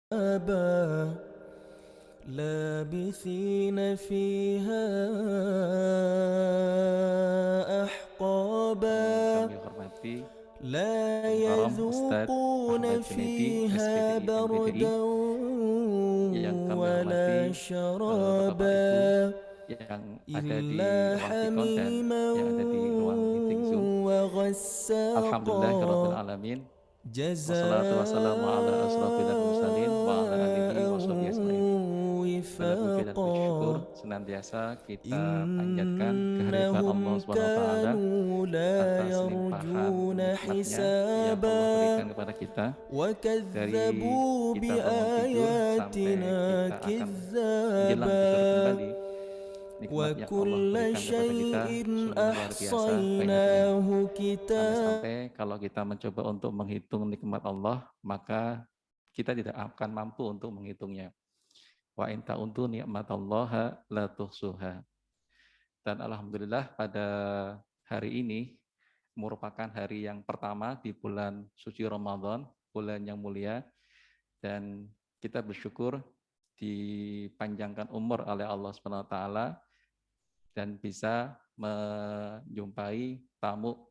أبا لابثين فيها Yang أحقابا kami hormati لا Al Mukarram Ustadz يذوقون Ahmad Junaidi, فيها SPDI MTDI. بردا Yang kami ولا hormati Bapak Ibu شرابا yang ada di إلا ruang tikon dan حميما yang ada di ruang meeting Zoom. وغساقا Alhamdulillahirrabbilalamin. Wassalatu wassalamu ala asrafil mursalin wa ala alihi جزاء wa sahbihi ajmain. Segala puji dan puji syukur وفاقا senantiasa kita panjatkan kehadirat Allah إنهم Subhanahu wa taala كانوا لا atas limpahan يرجون nikmatnya yang Allah حسابا berikan kepada kita, dari وكذبوا kita bangun tidur sampai بآياتنا kita akan menjelang tidur كذابا kembali. Nikmat yang Allah وكل berikan kepada kita شيء sungguh luar biasa banyaknya. أحصيناه كتابا. Sampai-sampai kalau kita mencoba untuk menghitung nikmat Allah, maka kita tidak akan mampu untuk menghitungnya. Wa in ta'udzu ni'matallaha la tuhsuha. Dan alhamdulillah pada hari ini merupakan hari yang pertama di bulan suci Ramadan, bulan yang mulia, dan kita bersyukur dipanjangkan umur oleh Allah Subhanahu wa taala dan bisa menjumpai tamu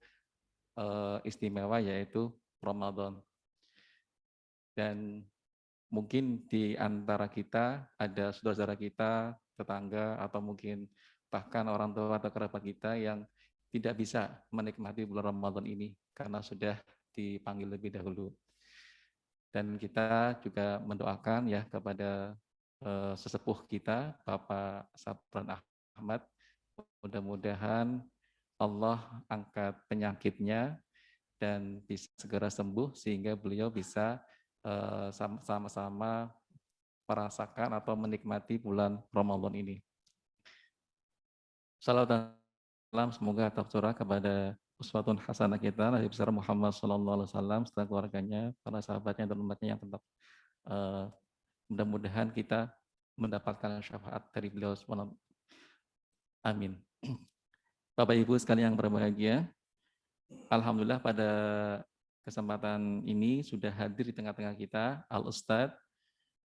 istimewa yaitu Ramadan. Dan mungkin di antara kita ada saudara-saudara kita, tetangga, atau mungkin bahkan orang tua atau kerabat kita yang tidak bisa menikmati bulan Ramadan ini karena sudah dipanggil lebih dahulu. Dan kita juga mendoakan ya kepada sesepuh kita, Bapak Sabran Ahmad, mudah-mudahan Allah angkat penyakitnya dan bisa segera sembuh sehingga beliau bisa sama-sama merasakan atau menikmati bulan Ramadan ini. Salawat dan salam semoga tercurah kepada uswatun hasanah kita Nabi besar Muhammad SAW serta keluarganya, para sahabatnya dan umatnya yang tetap mudah-mudahan kita mendapatkan syafaat dari beliau SWT. Amin. Bapak Ibu sekalian yang berbahagia, alhamdulillah pada kesempatan ini sudah hadir di tengah-tengah kita Al-Ustadz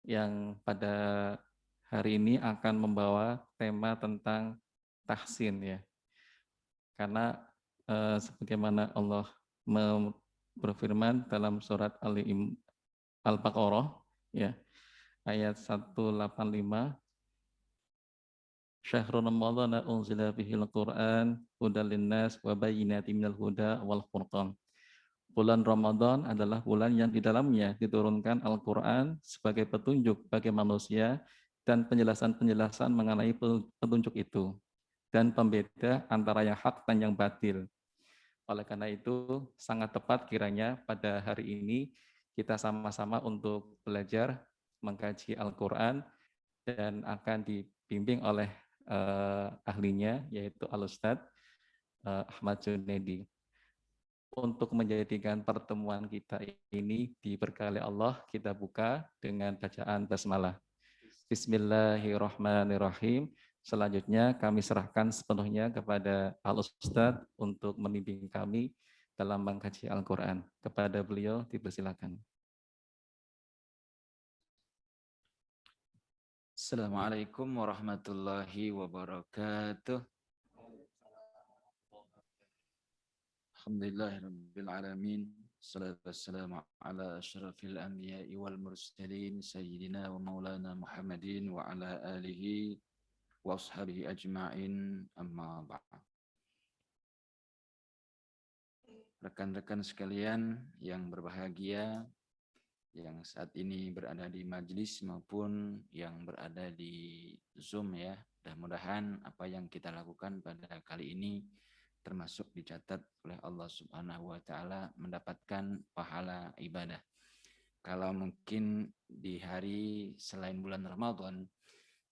yang pada hari ini akan membawa tema tentang tahsin ya. Karena sebagaimana Allah berfirman dalam surat Al-Baqarah ya, ayat 185, Syahrul Ramadhan unzila fihil Qur'an hudal linnas wa bayyinatin minal huda wal furqan. Bulan Ramadan adalah bulan yang di dalamnya diturunkan Al-Quran sebagai petunjuk bagi manusia dan penjelasan-penjelasan mengenai petunjuk itu dan pembeda antara yang hak dan yang batil. Oleh karena itu sangat tepat kiranya pada hari ini kita sama-sama untuk belajar mengkaji Al-Quran dan akan dibimbing oleh ahlinya yaitu Al-Ustadz Ahmad Junaidi. Untuk menjadikan pertemuan kita ini diberkahi Allah, kita buka dengan bacaan basmalah. Bismillahirrahmanirrahim. Selanjutnya kami serahkan sepenuhnya kepada Al-Ustadz untuk membimbing kami dalam mengkaji Al-Quran. Kepada beliau dipersilakan. Assalamualaikum warahmatullahi wabarakatuh. Alhamdulillahirabbil alamin. Salatu wassalamu ala asyrafil anbiya'i wal mursalin sayyidina wa maulana Muhammadin wa ala alihi wa ashabihi ajma'in, amma ba'd. Rekan-rekan sekalian yang berbahagia, yang saat ini berada di majelis maupun yang berada di Zoom ya. Mudah-mudahan apa yang kita lakukan pada kali ini termasuk dicatat oleh Allah Subhanahu wa taala mendapatkan pahala ibadah. Kalau mungkin di hari selain bulan Ramadan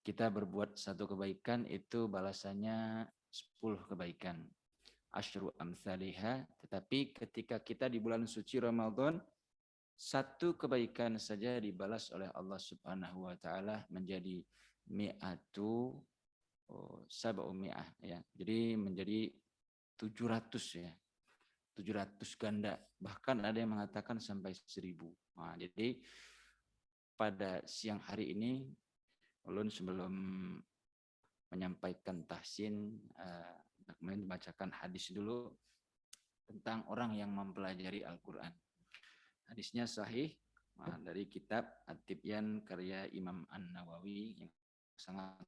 kita berbuat satu kebaikan itu balasannya 10 kebaikan. Asyru amsalihha, tetapi ketika kita di bulan suci Ramadan satu kebaikan saja dibalas oleh Allah Subhanahu wa taala menjadi mi'atu sab'umi'ah ya. Jadi menjadi 700 ya. 700 ganda. Bahkan ada yang mengatakan sampai 1000. Nah, jadi pada siang hari ini ulun sebelum menyampaikan tahsin kemudian membacakan hadis dulu tentang orang yang mempelajari Al-Quran. Hadisnya sahih dari kitab At-Tibyan karya Imam An-Nawawi yang sangat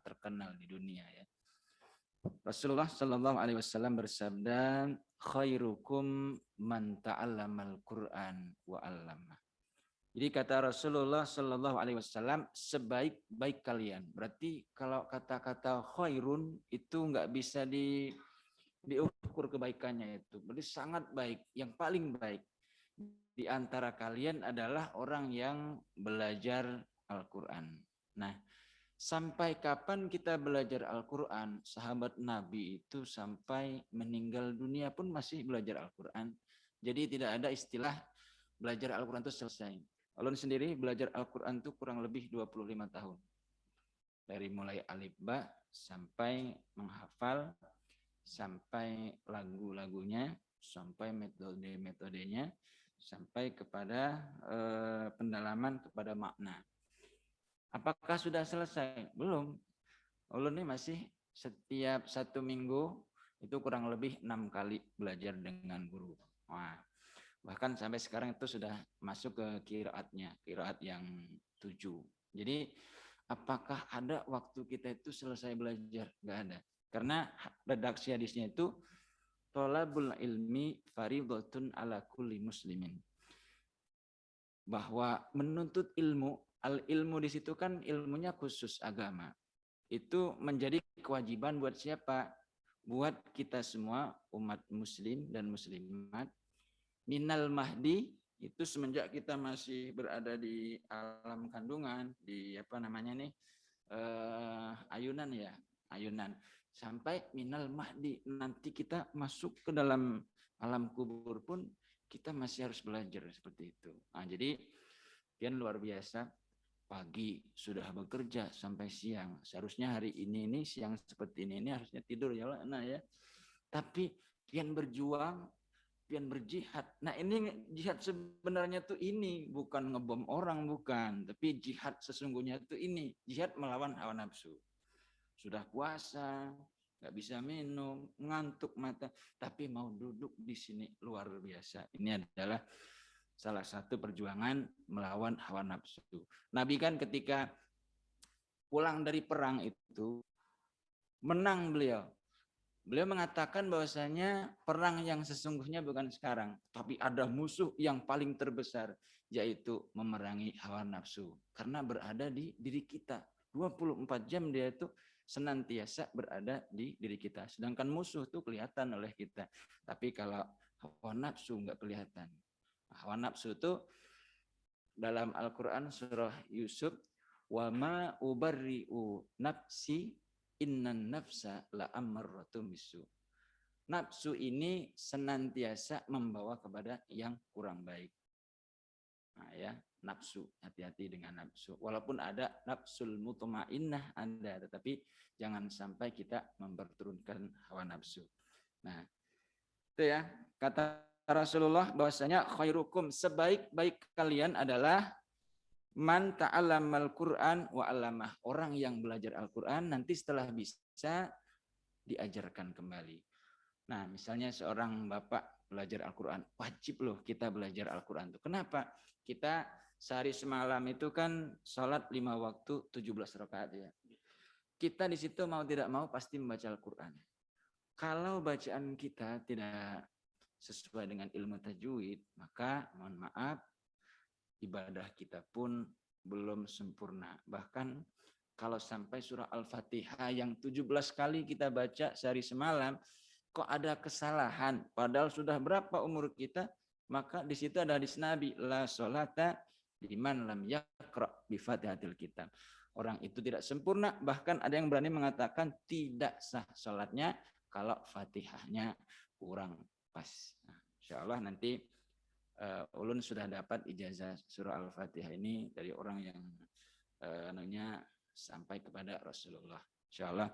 terkenal di dunia ya. Rasulullah Shallallahu Alaihi Wasallam bersabda, khairukum man ta'allamal Quran wa 'allamah. Jadi kata Rasulullah Shallallahu Alaihi Wasallam, sebaik-baik kalian. Berarti kalau kata-kata khairun itu nggak bisa diukur kebaikannya itu. Berarti sangat baik, yang paling baik di antara kalian adalah orang yang belajar Al-Quran. Nah, sampai kapan kita belajar Al-Quran? Sahabat Nabi itu sampai meninggal dunia pun masih belajar Al-Quran. Jadi tidak ada istilah belajar Al-Quran itu selesai. Ulun sendiri belajar Al-Quran itu kurang lebih 25 tahun. Dari mulai alif ba sampai menghafal, sampai lagu-lagunya, sampai metode-metodenya, sampai kepada pendalaman kepada makna. Apakah sudah selesai? Belum. Ulun ini masih setiap 1 minggu itu kurang lebih 6 kali belajar dengan guru. Wah, bahkan sampai sekarang itu sudah masuk ke qiraatnya, qiraat yang 7. Jadi apakah ada waktu kita itu selesai belajar? Enggak ada. Karena redaksi hadisnya itu thalabul ilmi fardhatun ala kulli muslimin. Bahwa menuntut ilmu, al-ilmu di situ kan ilmunya khusus agama. Itu menjadi kewajiban buat siapa? Buat kita semua umat muslim dan muslimat. Minal mahdi itu semenjak kita masih berada di alam kandungan, di apa namanya nih, ayunan ya, ayunan. Sampai minal mahdi, nanti kita masuk ke dalam alam kubur pun kita masih harus belajar seperti itu. Nah, jadi kian luar biasa. Pagi sudah bekerja sampai siang. Seharusnya hari ini siang seperti ini harusnya tidur ya lah, nah ya. Tapi kian berjuang, kian berjihad. Nah ini jihad sebenarnya tuh ini bukan ngebom orang, bukan. Tapi jihad sesungguhnya tuh ini jihad melawan hawa nafsu. Sudah puasa, nggak bisa minum, ngantuk mata, tapi mau duduk di sini luar biasa. Ini adalah salah satu perjuangan melawan hawa nafsu. Nabi kan ketika pulang dari perang itu menang beliau. Beliau mengatakan bahwasanya perang yang sesungguhnya bukan sekarang, tapi ada musuh yang paling terbesar, yaitu memerangi hawa nafsu. Karena berada di diri kita. 24 jam dia itu senantiasa berada di diri kita. Sedangkan musuh itu kelihatan oleh kita. Tapi kalau hawa nafsu nggak kelihatan. Hawa nafsu itu dalam Al-Quran surah Yusuf, wa ma ubarri'u nafsi innan nafsa la'ammarratum bisu. Nafsu ini senantiasa membawa kepada yang kurang baik. Nah ya, nafsu, hati-hati dengan nafsu. Walaupun ada nafsul mutmainnah ada, tetapi jangan sampai kita memperturunkan hawa nafsu. Nah, itu ya, kata Rasulullah bahwasanya khairukum, sebaik-baik kalian adalah man ta'allamal Qur'an wa 'allamah. Orang yang belajar Al-Qur'an nanti setelah bisa diajarkan kembali. Nah, misalnya seorang bapak belajar Al-Qur'an, wajib loh kita belajar Al-Qur'an itu. Kenapa? Kita sehari semalam itu kan sholat 5 waktu 17 rakaat ya. Kita di situ mau tidak mau pasti membaca Al-Qur'an. Kalau bacaan kita tidak sesuai dengan ilmu tajwid, maka mohon maaf, ibadah kita pun belum sempurna. Bahkan kalau sampai surah Al-Fatihah yang 17 kali kita baca sehari semalam, kok ada kesalahan, padahal sudah berapa umur kita, maka di situ ada hadis Nabi, la sholata liman lam yaqra bi Fatihatil kitab. Orang itu tidak sempurna, bahkan ada yang berani mengatakan tidak sah sholatnya kalau Fatihahnya kurang pas. Nah, insya Allah nanti ulun sudah dapat ijazah surah Al-Fatihah ini dari orang yang sampai kepada Rasulullah. Insya Allah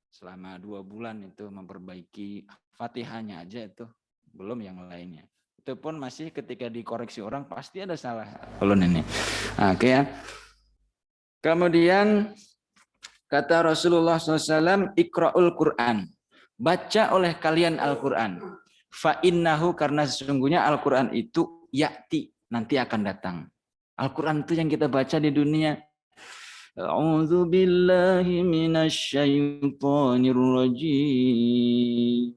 selama 2 bulan itu memperbaiki Fatihahnya aja itu, belum yang lainnya. Itu pun masih ketika dikoreksi orang pasti ada salah ulun ini. Oke ya. Kemudian kata Rasulullah SAW, Iqra'ul Quran. Baca oleh kalian Al-Quran. Fa'innahu, karena sesungguhnya Al-Quran itu ya'ti, nanti akan datang. Al-Quran itu yang kita baca di dunia. A'udzu billahi minasyaitonir rajim.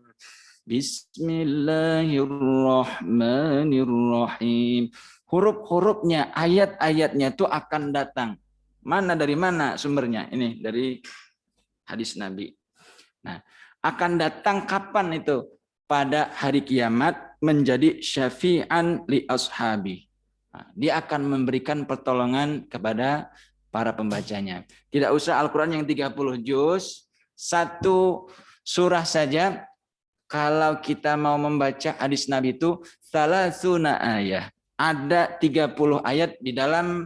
Bismillahirrahmanirrahim. Huruf-hurufnya, ayat-ayatnya itu akan datang. Dari mana sumbernya? Ini dari hadis Nabi. Nah, akan datang kapan itu? Pada hari kiamat menjadi syafi'an li ashabi. Nah, dia akan memberikan pertolongan kepada para pembacanya. Tidak usah Al-Quran yang 30 juz, satu surah saja. Kalau kita mau membaca hadis Nabi itu salasuna ayat. Ada 30 ayat di dalam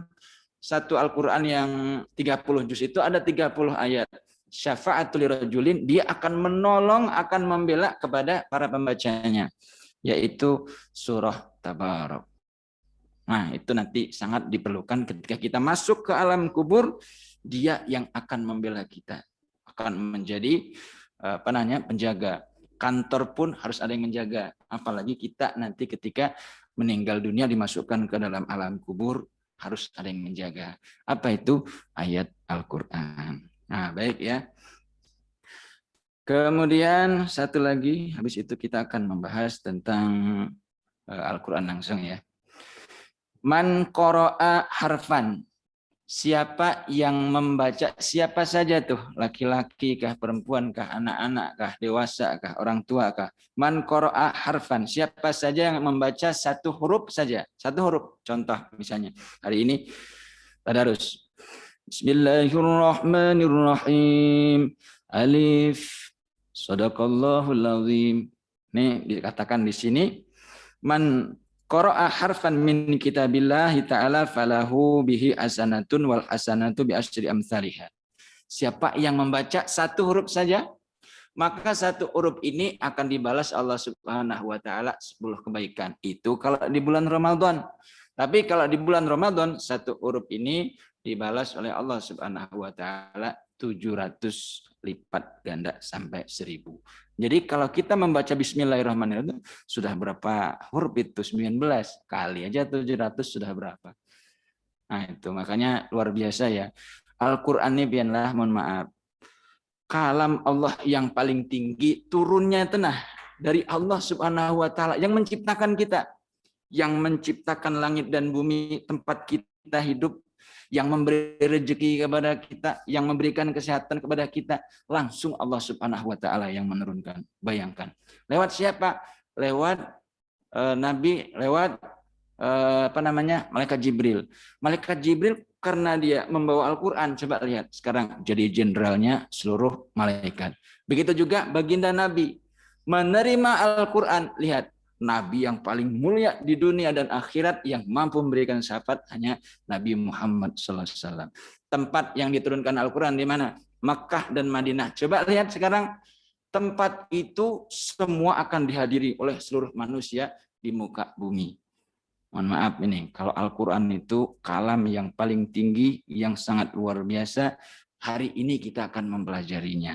satu Al-Quran yang 30 juz itu ada 30 ayat. Syafa'atul rajulin, dia akan menolong, akan membela kepada para pembacanya. Yaitu surah Tabarak. Nah, itu nanti sangat diperlukan ketika kita masuk ke alam kubur, dia yang akan membela kita. Akan menjadi penjaga. Kantor pun harus ada yang menjaga. Apalagi kita nanti ketika meninggal dunia dimasukkan ke dalam alam kubur, harus ada yang menjaga. Apa itu? Ayat Al-Quran. Nah, baik ya. Kemudian satu lagi, habis itu kita akan membahas tentang Al-Quran langsung ya. Man qara'a harfan. Siapa yang membaca, siapa saja tuh, laki-laki kah, perempuan kah, anak-anak kah, dewasa kah, orang tua kah. Man qara'a harfan, siapa saja yang membaca satu huruf saja, satu huruf. Contoh misalnya, hari ini tadarus. Bismillahirrahmanirrahim. Alif. Shadaqallahul azim. Nih dikatakan di sini, man qara'a harfan min kitabillahi ta'ala falahu bihi hasanatun wal hasanatu bi asyri amsalihha. Siapa yang membaca satu huruf saja, maka satu huruf ini akan dibalas Allah Subhanahu wa taala 10 kebaikan. Itu kalau di bulan Ramadan. Tapi kalau di bulan Ramadan satu huruf ini dibalas oleh Allah Subhanahu wa taala 700 lipat ganda sampai 1000. Jadi kalau kita membaca Bismillahirrahmanirrahim sudah berapa huruf itu? 19 kali aja 700 sudah berapa? Nah itu makanya luar biasa ya. Al-Quran ini biarlah, mohon maaf, kalam Allah yang paling tinggi, turunnya tenah dari Allah Subhanahu wa taala yang menciptakan kita, yang menciptakan langit dan bumi tempat kita hidup, yang memberi rezeki kepada kita, yang memberikan kesehatan kepada kita, langsung Allah Subhanahu wa taala yang menurunkan. Bayangkan. Lewat siapa? Lewat Nabi, lewat malaikat Jibril. Malaikat Jibril karena dia membawa Al-Qur'an, coba lihat sekarang jadi jenderalnya seluruh malaikat. Begitu juga baginda Nabi menerima Al-Qur'an, lihat Nabi yang paling mulia di dunia dan akhirat yang mampu memberikan syafaat hanya Nabi Muhammad SAW. Tempat yang diturunkan Al-Quran di mana? Makkah dan Madinah. Coba lihat sekarang, tempat itu semua akan dihadiri oleh seluruh manusia di muka bumi. Mohon maaf ini, kalau Al-Quran itu kalam yang paling tinggi, yang sangat luar biasa, hari ini kita akan mempelajarinya.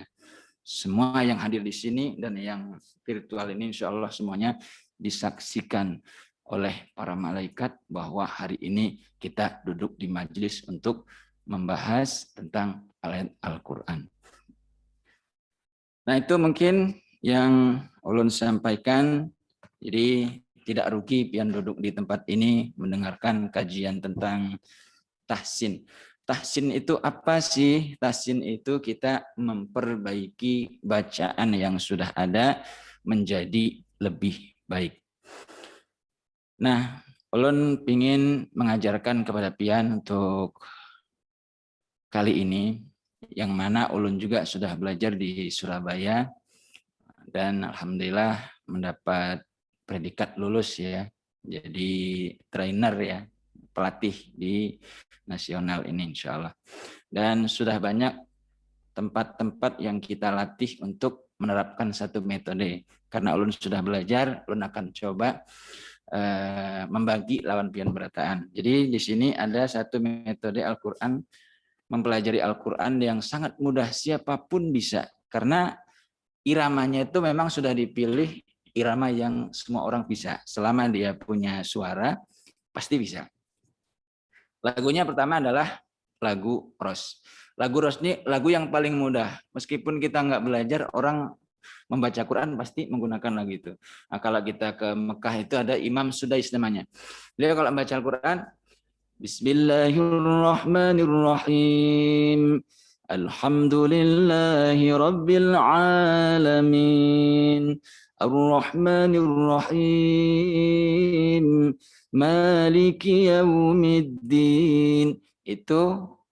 Semua yang hadir di sini dan yang virtual ini insya Allah semuanya disaksikan oleh para malaikat bahwa hari ini kita duduk di majelis untuk membahas tentang ayat Al-Quran. Nah itu mungkin yang ulun sampaikan. Jadi tidak rugi pian duduk di tempat ini mendengarkan kajian tentang tahsin. Tahsin itu apa sih? Tahsin itu kita memperbaiki bacaan yang sudah ada menjadi lebih baik. Nah, ulun ingin mengajarkan kepada pian untuk kali ini, yang mana ulun juga sudah belajar di Surabaya dan alhamdulillah mendapat predikat lulus ya. Jadi trainer ya, pelatih di nasional ini insya Allah. Dan sudah banyak tempat-tempat yang kita latih untuk menerapkan satu metode. Karena ulun sudah belajar, ulun akan coba membagi lawan pion berataan. Jadi di sini ada satu metode Al-Quran, mempelajari Al-Quran yang sangat mudah, siapapun bisa. Karena iramanya itu memang sudah dipilih irama yang semua orang bisa. Selama dia punya suara, pasti bisa. Lagunya pertama adalah lagu Ros. Lagu Ros ini lagu yang paling mudah. Meskipun kita nggak belajar, orang membaca Quran pasti menggunakan lagu itu. Nah, kalau kita ke Mekah itu ada Imam Sudais namanya. Dia kalau membaca Al-Quran, Bismillahirrahmanirrahim. Alhamdulillahi Rabbil Alamin. Ar-Rahmanir-Rahim. Maliki Yaumiddin. Itu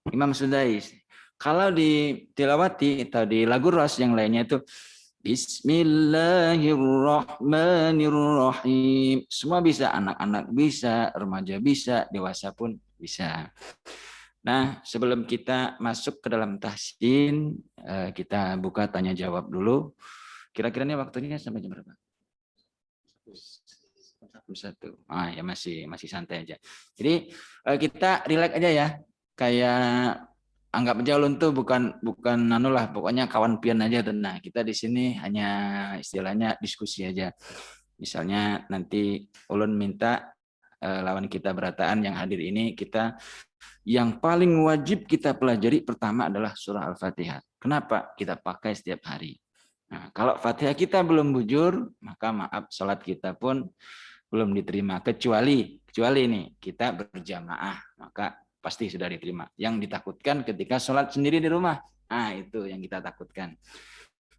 Imam Sudais. Kalau di tilawati atau di lagu Ros yang lainnya itu Bismillahirrahmanirrahim. Semua bisa, anak-anak bisa, remaja bisa, dewasa pun bisa. Nah, sebelum kita masuk ke dalam tahsin, kita buka tanya jawab dulu. Kira-kira ini waktunya sampai jam berapa? 1. Ah, ya masih santai aja. Jadi kita relax aja ya. Kayak anggap aja ulun tuh bukan anu lah, pokoknya kawan pian aja. Nah, kita di sini hanya istilahnya diskusi aja. Misalnya nanti ulun minta lawan kita berataan yang hadir ini, kita yang paling wajib kita pelajari pertama adalah surah Al-Fatihah. Kenapa? Kita pakai setiap hari. Nah, kalau Fatihah kita belum bujur, maka maaf, sholat kita pun belum diterima. Kecuali ini kita berjamaah, maka pasti sudah diterima. Yang ditakutkan ketika sholat sendiri di rumah. Nah, itu yang kita takutkan.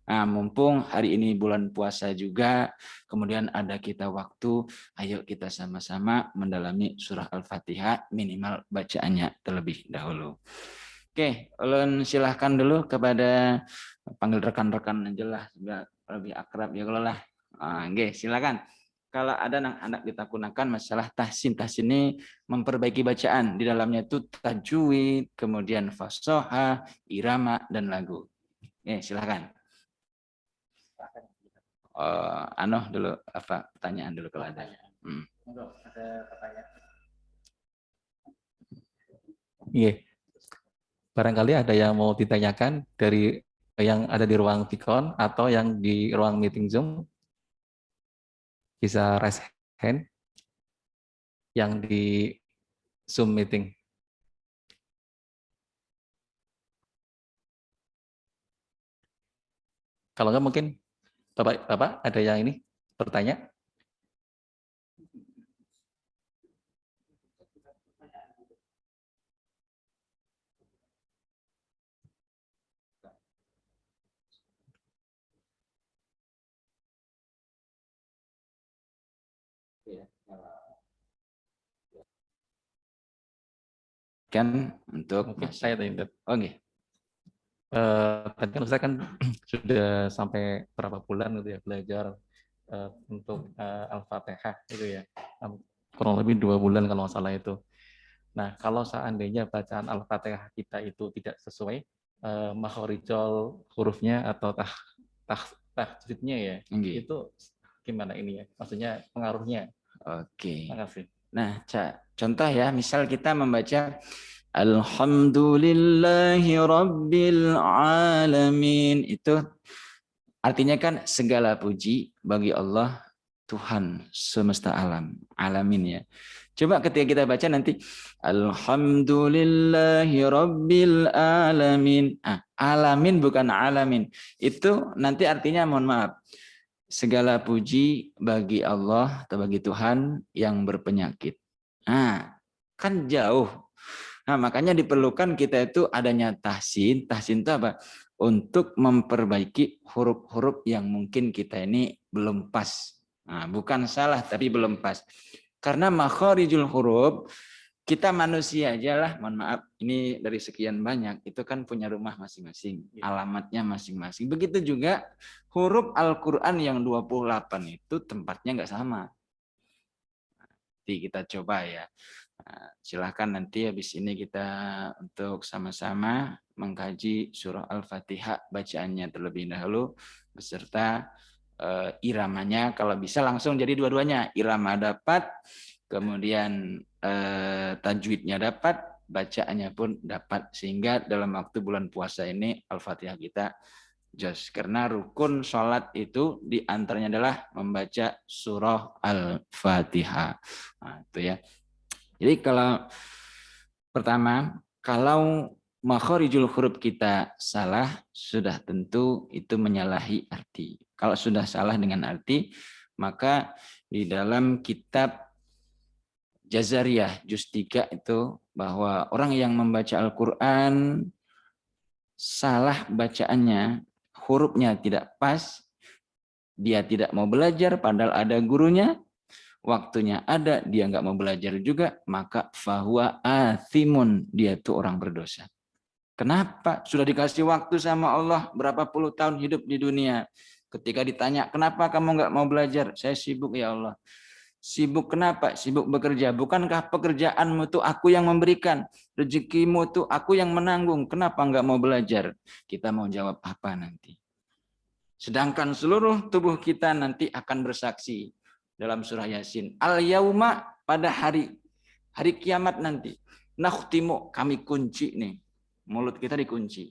Nah, mumpung hari ini bulan puasa juga, kemudian ada kita waktu, ayo kita sama-sama mendalami surah Al-Fatihah, minimal bacaannya terlebih dahulu. Oke, ulun silahkan dulu kepada panggil rekan-rekan aja lah, lebih akrab ya kalau lah. Oke, silakan. Kalau ada anak kita gunakan masalah tahsin ini memperbaiki bacaan. Di dalamnya itu tajwid, kemudian fasoha, irama, dan lagu. Silakan. Dulu apa pertanyaan dulu kalau ada. Ada pertanyaan. Iya. Barangkali ada yang mau ditanyakan dari yang ada di ruang Vicon atau yang di ruang meeting Zoom. Bisa raise hand yang di Zoom meeting. Kalau enggak mungkin Bapak ada yang ini bertanya? Kan untuk saya tanya. Oke. Tadi kan Ustaz kan sudah sampai berapa bulan gitu ya belajar untuk Al-Fatihah itu ya, kurang lebih 2 bulan kalau nggak salah itu. Nah, kalau seandainya bacaan Al-Fatihah kita itu tidak sesuai makhorijol hurufnya atau tahjidnya ya, itu gimana ini ya? Maksudnya pengaruhnya. Oke. Terima kasih. Nah, contoh ya, misal kita membaca Alhamdulillahi Rabbil Alamin. Itu artinya kan segala puji bagi Allah, Tuhan semesta alam. Alamin ya. Coba ketika kita baca nanti Alhamdulillahi Rabbil Alamin. Alamin bukan alamin. Itu nanti artinya mohon maaf. Segala puji bagi Allah atau bagi Tuhan yang berpenyakit. Nah, kan jauh. Nah, makanya diperlukan kita itu adanya tahsin. Tahsin itu apa? Untuk memperbaiki huruf-huruf yang mungkin kita ini belum pas. Nah, bukan salah, tapi belum pas. Karena makhorijul huruf, kita manusia aja lah, mohon maaf, ini dari sekian banyak, itu kan punya rumah masing-masing, alamatnya masing-masing. Begitu juga huruf Al-Quran yang 28 itu tempatnya nggak sama. Nanti kita coba ya. Silahkan nanti habis ini kita untuk sama-sama mengkaji surah Al-Fatihah bacaannya terlebih dahulu, beserta iramanya, kalau bisa langsung jadi dua-duanya, irama dapat, kemudian tajwidnya dapat, bacaannya pun dapat, sehingga dalam waktu bulan puasa ini Al-Fatihah kita jos. Karena rukun sholat itu diantaranya adalah membaca surah Al-Fatihah. Nah, itu ya. Jadi kalau pertama, kalau makhorijul huruf kita salah, sudah tentu itu menyalahi arti. Kalau sudah salah dengan arti, maka di dalam kitab Jazariyah juz 3 itu bahwa orang yang membaca Al-Quran salah bacaannya, hurufnya tidak pas, dia tidak mau belajar padahal ada gurunya, waktunya ada, dia nggak mau belajar juga, maka fahuwa athimun, dia itu orang berdosa. Kenapa? Sudah dikasih waktu sama Allah berapa puluh tahun hidup di dunia. Ketika ditanya, kenapa kamu nggak mau belajar? Saya sibuk ya Allah. Sibuk kenapa? Sibuk bekerja. Bukankah pekerjaanmu itu aku yang memberikan? Rezekimu itu aku yang menanggung. Kenapa nggak mau belajar? Kita mau jawab apa nanti? Sedangkan seluruh tubuh kita nanti akan bersaksi dalam surah Yasin. Al-yauma, pada hari kiamat nanti. Nakhtimu, kami kunci nih. Mulut kita dikunci.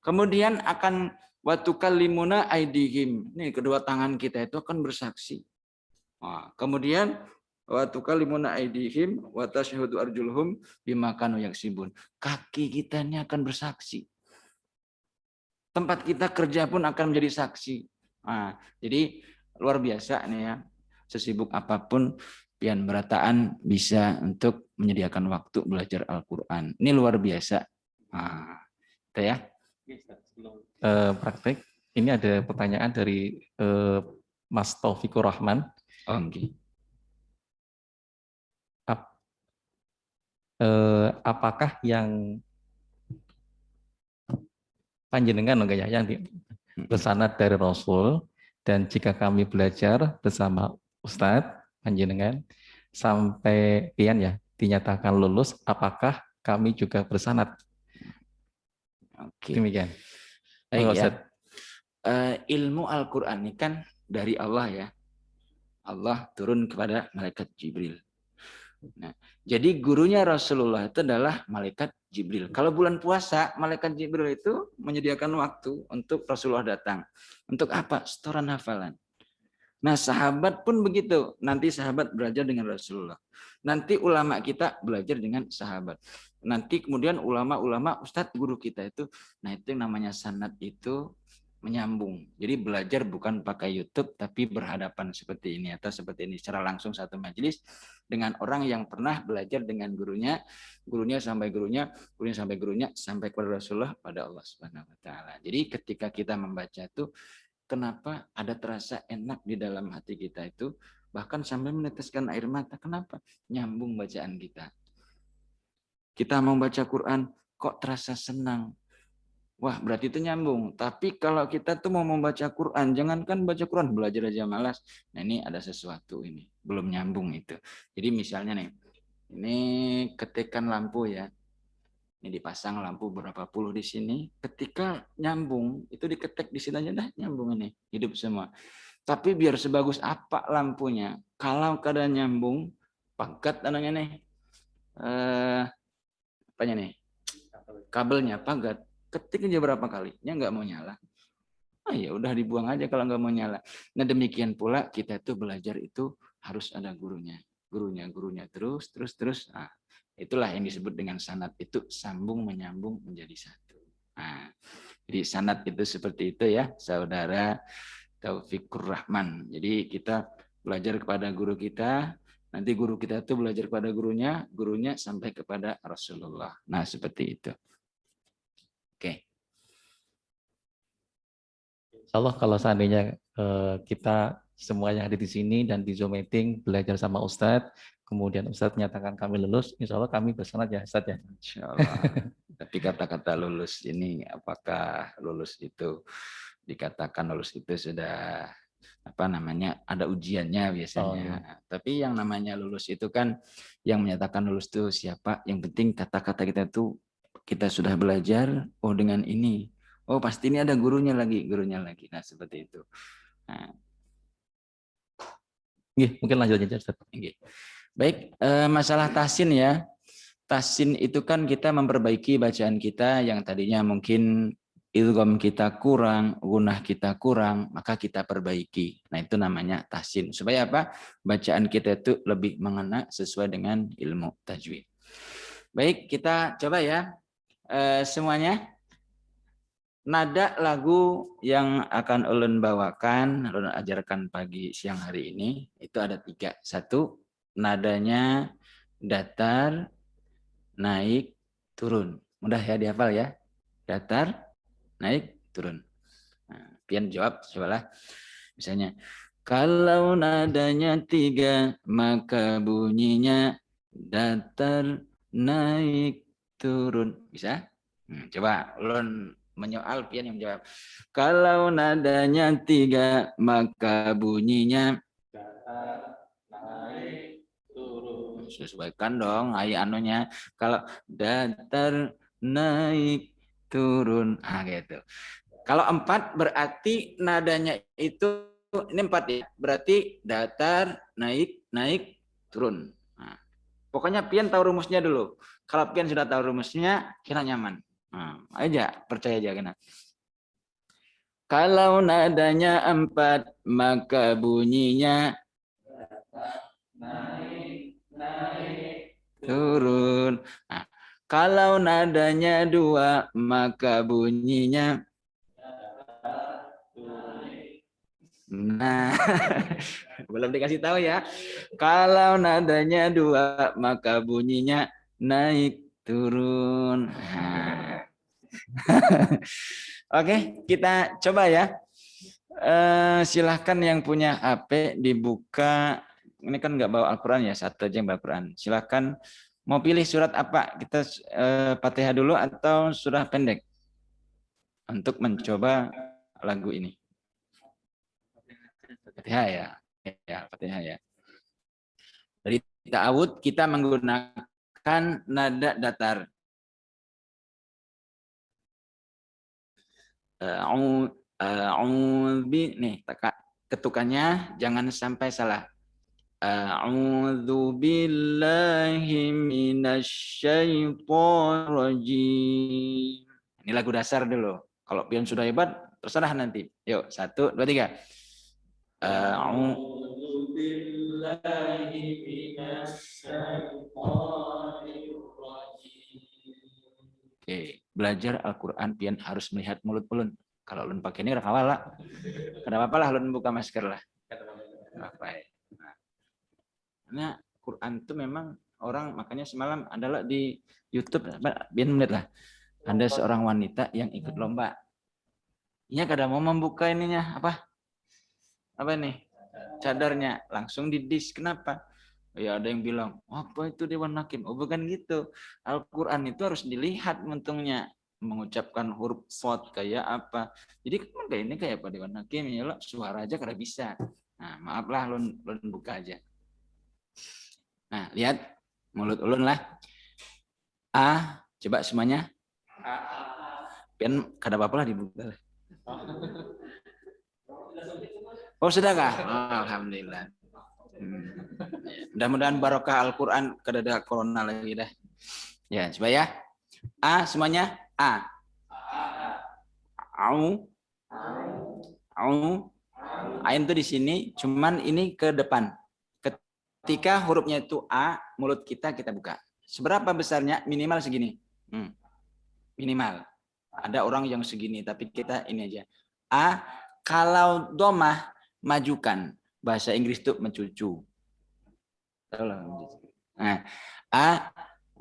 Kemudian akan watukallimuna aidihim. Nih kedua tangan kita itu akan bersaksi. Nah, kemudian watukallimuna aidihim wa tashhadu arjuluhum bima kanu yaksibun. Kaki kita ini akan bersaksi. Tempat kita kerja pun akan menjadi saksi. Nah, jadi luar biasa nih ya. Sesibuk apapun pian berataan bisa untuk menyediakan waktu belajar Al-Qur'an. Ini luar biasa. Nah, itu ya. Praktek. Ini ada pertanyaan dari Mas Taufikur Rahman. Okay. Apakah yang panjenengan enggak ya yang bersanad dari Rasul, dan jika kami belajar bersama Ustadz panjenengan sampai pian ya dinyatakan lulus, apakah kami juga bersanad? Oke. Demikian. Baik ya. Ilmu Al-Qur'an ini kan dari Allah ya. Allah turun kepada malaikat Jibril. Nah, jadi gurunya Rasulullah itu adalah malaikat Jibril. Kalau bulan puasa, malaikat Jibril itu menyediakan waktu untuk Rasulullah datang. Untuk apa? Setoran hafalan. Nah, sahabat pun begitu. Nanti sahabat belajar dengan Rasulullah. Nanti ulama kita belajar dengan sahabat. Nanti kemudian ulama-ulama, ustadz guru kita itu, nah itu yang namanya sanad itu menyambung. Jadi belajar bukan pakai YouTube, tapi berhadapan seperti ini atau seperti ini secara langsung satu majelis dengan orang yang pernah belajar dengan gurunya, gurunya sampai gurunya, gurunya sampai gurunya, sampai kepada Rasulullah, pada Allah Subhanahu Wa Taala. Jadi ketika kita membaca itu, kenapa ada terasa enak di dalam hati kita itu, bahkan sampai meneteskan air mata. Kenapa? Nyambung bacaan kita. Kita mau baca Quran, kok terasa senang. Wah, berarti itu nyambung. Tapi kalau kita tuh mau membaca Quran, jangankan baca Quran, belajar aja malas. Nah, ini ada sesuatu ini, belum nyambung itu. Jadi misalnya nih, ini ketikan lampu ya. Ini dipasang lampu berapa puluh di sini. Ketika nyambung, itu diketek di sini aja dah nyambung ini, hidup semua. Tapi biar sebagus apa lampunya, kalau keadaan nyambung, pagat anaknya nih, apanya nih, kabelnya pagat. Ketik aja berapa kali, ya nggak mau nyala. Ya udah dibuang aja kalau nggak mau nyala. Nah demikian pula kita itu belajar itu harus ada gurunya, gurunya terus. Nah, itulah yang disebut dengan sanad, itu sambung menyambung menjadi satu. Nah, jadi sanad itu seperti itu ya, saudara Taufikur Rahman. Jadi kita belajar kepada guru kita, nanti guru kita itu belajar kepada gurunya, gurunya sampai kepada Rasulullah. Nah seperti itu. Oke. Allah kalau seandainya kita semua yang ada di sini dan di Zoom meeting belajar sama Ustadz, kemudian Ustadz menyatakan kami lulus, insya Allah kami bersanad ya Ustadz ya. Insya Allah. Tapi kata-kata lulus ini, apakah lulus itu dikatakan lulus itu sudah apa namanya, ada ujiannya biasanya. Iya. Tapi yang namanya lulus itu kan yang menyatakan lulus itu siapa? Yang penting kata-kata kita itu kita sudah belajar, oh dengan ini, oh pasti ini ada gurunya lagi. Nah seperti itu. Nah, Mungkin lanjut aja Ustaz. baik, masalah tahsin ya. Tahsin itu kan kita memperbaiki bacaan kita yang tadinya mungkin idgham kita kurang, gunah kita kurang, maka kita perbaiki. Nah, itu namanya tahsin. Supaya apa? Bacaan kita itu lebih mengena sesuai dengan ilmu tajwid. Baik, kita coba ya semuanya. Nada lagu yang akan ulun bawakan, ulun ajarkan pagi siang hari ini, itu ada 3. 1, nadanya datar, naik, turun. Mudah ya dihafal ya. Datar, naik, turun. Nah, pian jawab, cobalah. Misalnya, kalau nadanya 3, maka bunyinya datar, naik, turun. Bisa? Coba, ulun menyoal, pian yang menjawab. Kalau nadanya 3, maka bunyinya datar, naik, turun. Sesuaikan dong, anunya. Kalau datar, naik, turun. Gitu. Kalau 4 berarti nadanya itu, ini 4 ya, berarti datar, naik, naik, turun. Nah, pokoknya pian tahu rumusnya dulu. Kalau pian sudah tahu rumusnya, kira nyaman. Nah, aja, percaya aja kena. Kalau nadanya 4, maka bunyinya naik, naik, turun. Nah, kalau nadanya 2, maka bunyinya nah, belum dikasih tahu ya. Kalau nadanya 2, maka bunyinya naik, turun. Nah. Oke, kita coba ya. Silahkan yang punya HP dibuka. Ini kan nggak bawa Al-Quran ya, satu aja yang bawa Al-Quran. Silahkan mau pilih surat apa? Kita Fatihah dulu atau surah pendek untuk mencoba lagu ini. Fatihah ya. Ya, Fatihah ya. Dari ta'awud kita menggunakan nada datar. Nih, ketukannya jangan sampai salah. A'udzu billahi minasyaitonir rajim. Ini lagu dasar dulu. Kalau pian sudah hebat, terserah nanti. Yuk, 1, 2, 3. A'udzu billahi minasyaitonir rajim. Oke, belajar Al-Qur'an pian harus melihat mulut ulun. Kalau ulun pakai ini rakawala. Kenapa lah ulun buka masker lah. Apa ya? Nah, Quran itu memang orang, makanya semalam adalah di YouTube, biar melihat lah, ada seorang wanita yang ikut lomba. Ini kada mau membuka ininya apa nih cadarnya, langsung didis. Kenapa? Ya ada yang bilang apa itu Dewan Hakim. Oh bukan gitu. Al-Quran itu harus dilihat untungnya, mengucapkan huruf shad kayak apa. Jadi kan kayak ini kayak apa Dewan Hakim ya, suara aja kada bisa. Nah maaflah lun buka aja. Nah, lihat mulut ulun lah. A, coba semuanya. Pian kada apa-apa lah dibuka. Oh, sudah kah? Oh, alhamdulillah. Mudah-mudahan barokah Al-Qur'an kada ada corona lagi dah. Ya, coba ya. A semuanya. A. Au. Au. Ain itu di sini, cuman ini ke depan. Ketika hurufnya itu A, mulut kita buka. Seberapa besarnya? Minimal segini. Minimal. Ada orang yang segini, tapi kita ini aja. A, kalau domah, majukan. Bahasa Inggris itu mencucu. Nah, A,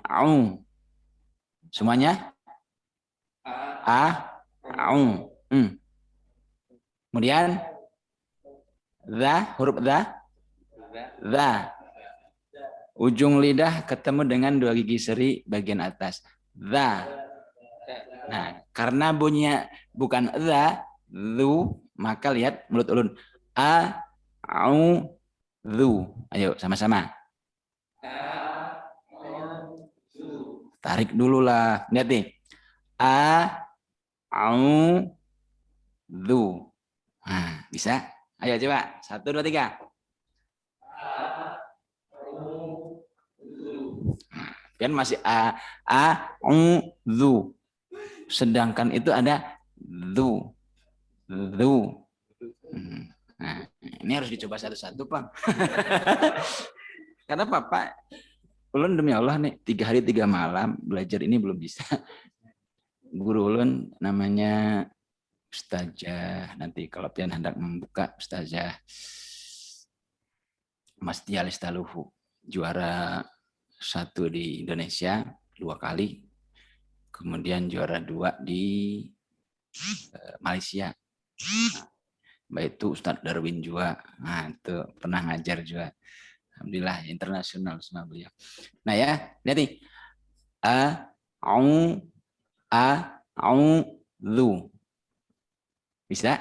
au. Semuanya? A, au. Kemudian, huruf the. Ujung lidah ketemu dengan 2 gigi seri bagian atas. The. Nah, karena bunyinya bukan the, lu, maka lihat mulut ulun. A, au, lu. Ayo, sama-sama. Tarik dulu lah. Lihat nih. A, au, lu. Nah, bisa? Ayo coba. 1, 2, 3. Kan masih zu. Sedangkan itu ada zu. Nah, ini harus dicoba satu-satu, Pak. Karena Papa, ulun demi Allah nih, 3 hari 3 malam belajar ini belum bisa. Guru ulun namanya Ustazah, nanti kalau pian hendak membuka Ustazah Mas Tia Listaluhu, juara 1 di Indonesia 2 kali, kemudian juara 2 di Malaysia. Mbak itu Ustadz Darwin juga, nah itu pernah ngajar juga. Alhamdulillah internasional sama beliau. Nah ya, lihat nih. Lu. Bisa?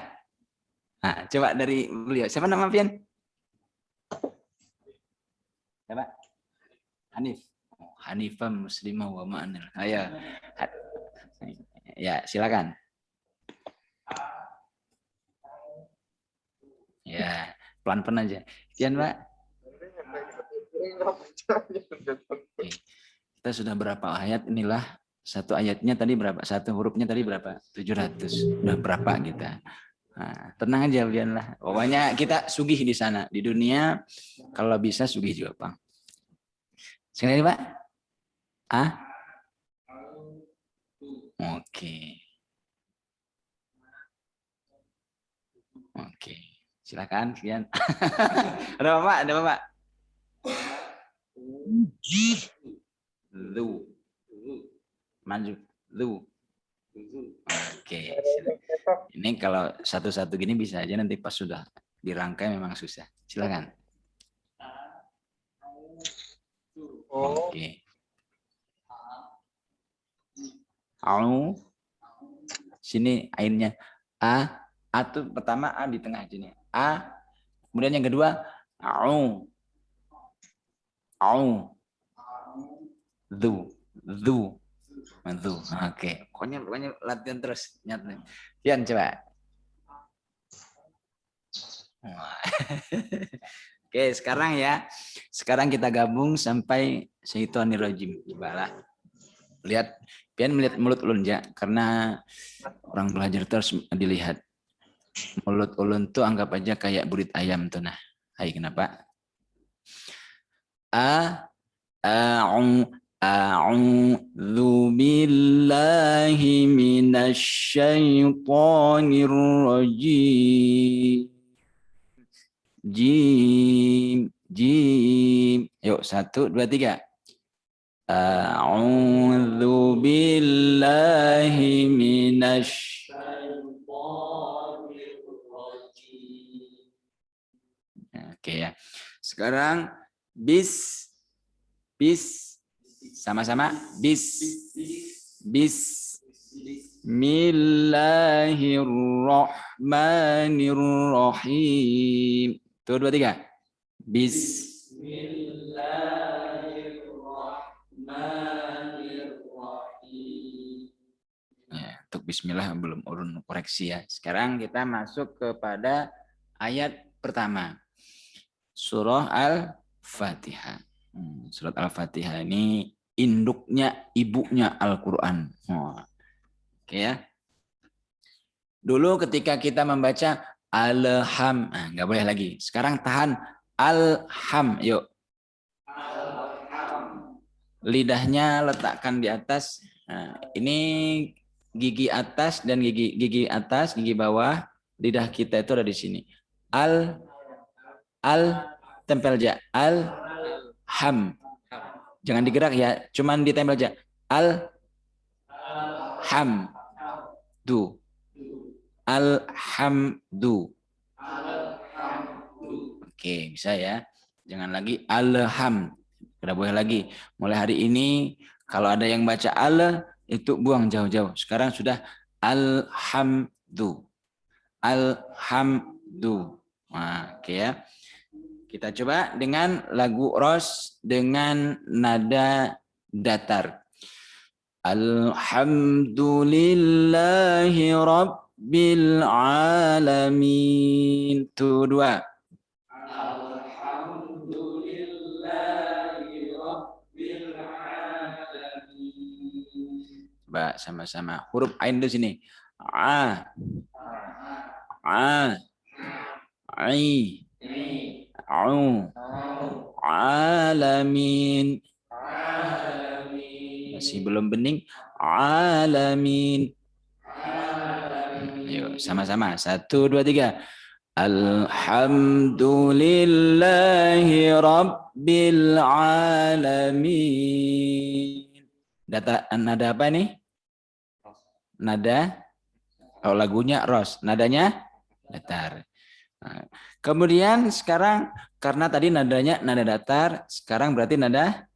Nah, coba dari beliau. Siapa nama Pian? Siapa? Hanif. Hanifah muslimah wa ma'anil. Ayo. Ya, silakan. Ya, pelan-pelan aja. Pian, Pak. Oke. Kita sudah berapa ayat? Inilah satu ayatnya tadi berapa? Satu hurufnya tadi berapa? 700. Udah berapa kita? Nah, tenang aja biarlah. Pokoknya kita sugih di sana. Di dunia kalau bisa sugih juga, Bang. Sekali lagi, Pak. Oke. Oke. Silakan, Pian. Ada Bapak? Ada Bapak? Lu. Maju. Lu. Oke. Ini kalau satu-satu gini bisa aja, nanti pas sudah dirangkai memang susah. Silakan. Oke. Sini ainnya a tuh pertama a di tengah sini. Kemudian yang kedua Zu. Oke. Pokoknya latihan terus. Nyata. Pian coba. Oke, sekarang ya. Sekarang kita gabung sampai Syaitonir Rajim. Cobalah. Lihat. Pian melihat mulut ulun ya. Karena orang belajar terus dilihat. Mulut ulun tuh anggap aja kayak burit ayam tuh. Nah. Hai, kenapa? A'udzu billahi minasyaitonir rajim. Jim. Yuk, 1, 2, 3. A'udzu billahi minasyaitonir rajim. Oke ya. Sekarang sama-sama Bismillahirrahmanirrahim. Tuh 2, 3. Bismillahirrahmanirrahim. Ya, untuk bismillah belum urun koreksi ya. Sekarang kita masuk kepada ayat pertama. Surah Al-Fatihah. Surat Al-Fatihah ini induknya, ibunya Al-Quran. Oke ya. Dulu ketika kita membaca Alham, nggak boleh lagi. Sekarang tahan Alham, yuk. Lidahnya letakkan di atas. Nah, ini gigi atas dan gigi atas, gigi bawah. Lidah kita itu ada di sini. Tempel aja. Ham. Jangan digerak ya, cuman ditempel aja. Alhamdu. Oke, bisa ya. Jangan lagi alham. Tidak boleh lagi. Mulai hari ini kalau ada yang baca itu buang jauh-jauh. Sekarang sudah alhamdu. Nah, oke ya. Kita coba dengan lagu Ros dengan nada datar. Alhamdulillahi rabbil alamin. Tuh dua. Coba sama-sama. Huruf ain di sini. A, a, ai, au, alamin. Masih belum bening. Alamin. Ayo sama-sama. 1, 2, 3. Alhamdulillahi Rabbil Alamin. Nada apa nih? Nada. Oh, lagunya Ros. Nadanya datar. Nah, kemudian sekarang karena tadi nadanya nada datar, sekarang berarti nada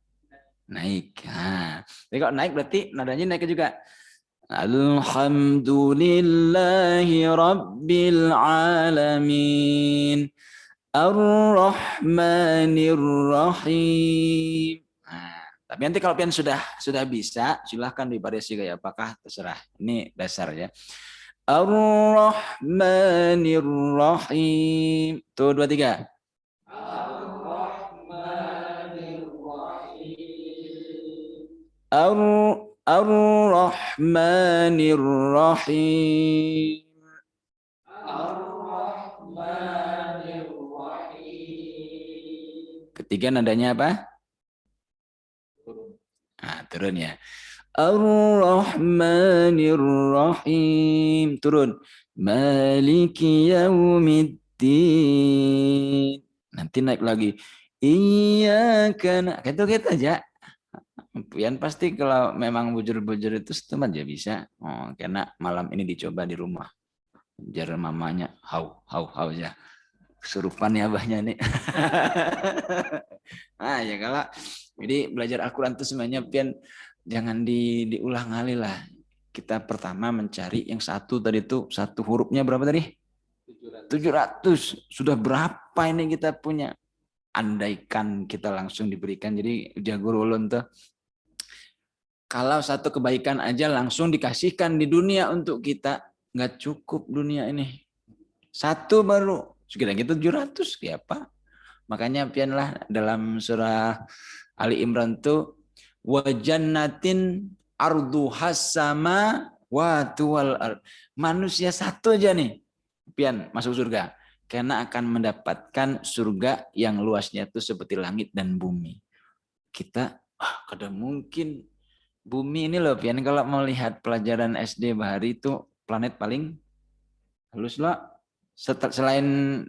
naik. Nah, jadi kalau naik berarti nadanya naik juga. Alhamdulillahi Rabbil Alamin. Ar-Rahmanir Rahim. Nah, tapi nanti kalau pian sudah bisa, silahkan diparisi kayak apakah terserah. Ini dasar ya. Ar-Rahmanir Rahim. Tuh 2, 3. Ar-Rahmanir Rahim. Ketiga nadanya apa? Nah, turun ya. Ar-Rahmanir Rahim. Turun. Maliki yaumiddin. Nanti naik lagi. Iyyaka gitu aja. Pian pasti kalau memang bujur-bujur itu teman ya bisa. Oh, karena malam ini dicoba di rumah. Jar mamanya hau ya. Kesurupan ya abahnya nih. Nah ya kalau jadi belajar Al-Quran itu sebenarnya pian jangan diulang kali lah. Kita pertama mencari yang satu tadi itu satu hurufnya berapa tadi? 700. Sudah berapa ini kita punya? Andaikan kita langsung diberikan. Jadi jago ulun tuh. Kalau satu kebaikan aja langsung dikasihkan di dunia untuk kita, nggak cukup dunia ini. Satu baru sekitar gitu 700 siapa? Makanya pianlah dalam surah Ali Imran tuh wajannatin arduhas sama watual manusia satu aja nih pian masuk surga karena akan mendapatkan surga yang luasnya itu seperti langit dan bumi. Kita kada mungkin bumi ini loh pian kalau melihat pelajaran SD Bahari itu planet paling halus loh. Selain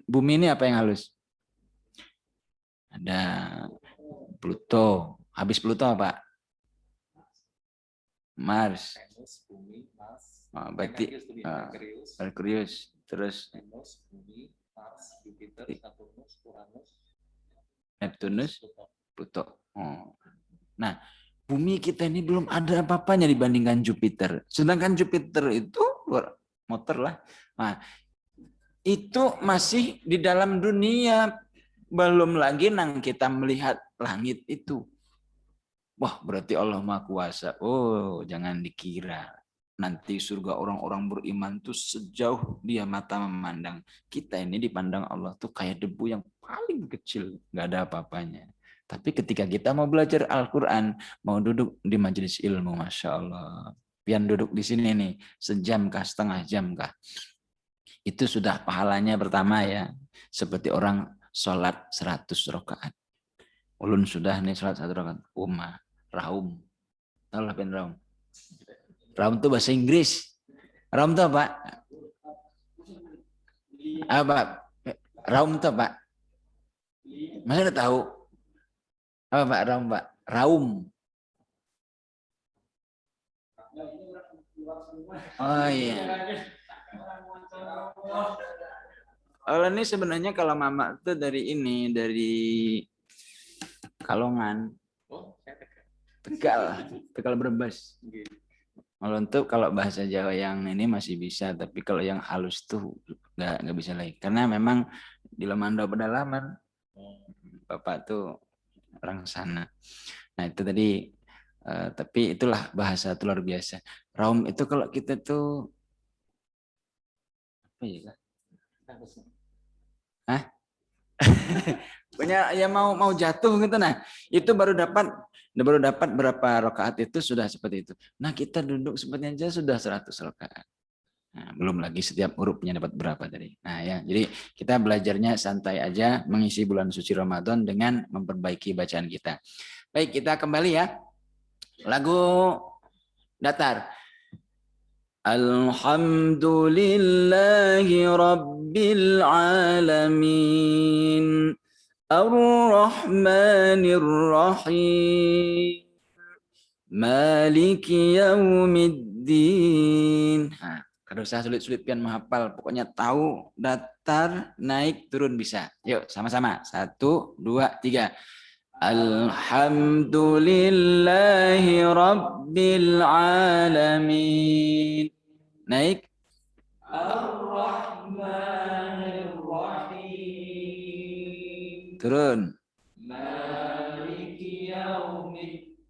bumi ini apa yang halus? Ada Pluto. Habis Pluto apa? Mars. Oh, berarti Merkurius. Terus Neptunus, Pluto. Oh. Nah, bumi kita ini belum ada apa-apanya dibandingkan Jupiter. Sedangkan Jupiter itu luar motor lah. Nah, itu masih di dalam dunia. Belum lagi nang kita melihat langit itu. Wah, berarti Allah Maha Kuasa. Oh, jangan dikira. Nanti surga orang-orang beriman tuh sejauh dia mata memandang. Kita ini dipandang Allah tuh kayak debu yang paling kecil. Nggak ada apa-apanya. Tapi ketika kita mau belajar Al-Quran, mau duduk di majelis ilmu, Masya Allah. Pian duduk di sini nih, sejam kah, setengah jam kah. Itu sudah pahalanya pertama ya. Seperti orang sholat 100 rakaat. Ulun sudah nih sholat 1 rakaat. Raum. Tahu lah pen raum. Raum itu bahasa Inggris. Raum itu apa? Apa? Raum itu apa? Masa udah tahu? Apa Pak Raum Pak? Raum. Oh iya. Kalau ini sebenarnya kalau mama itu dari ini, dari Kalongan. Tegal Brebes. Kalau untuk kalau bahasa Jawa yang ini masih bisa, tapi kalau yang halus tuh nggak bisa lagi. Karena memang di Lemando pedalaman, bapak tuh orang sana. Nah itu tadi, tapi itulah bahasa itu luar biasa. Raum itu kalau kita tuh Oh iya. Hah? Pokoknya ya mau jatuh gitu. Nah, itu baru dapat berapa rakaat itu sudah seperti itu. Nah, kita duduk seperti aja sudah 100 rakaat. Nah, belum lagi setiap hurufnya dapat berapa tadi. Nah, ya, jadi kita belajarnya santai aja mengisi bulan suci Ramadan dengan memperbaiki bacaan kita. Baik, kita kembali ya. Lagu datar. Alhamdulillahi Rabbil Alamin Ar-Rahmanir Rahim Maliki Yaumiddin. Nah, kalau usah sulit-sulit pian menghafal, pokoknya tahu datar, naik, turun bisa. Yuk, sama-sama. 1, 2, 3. Alhamdulillahi Rabbil Alamin. Naik. Ar-Rahmanir Rahim. Turun. Maliki Yaumiddin.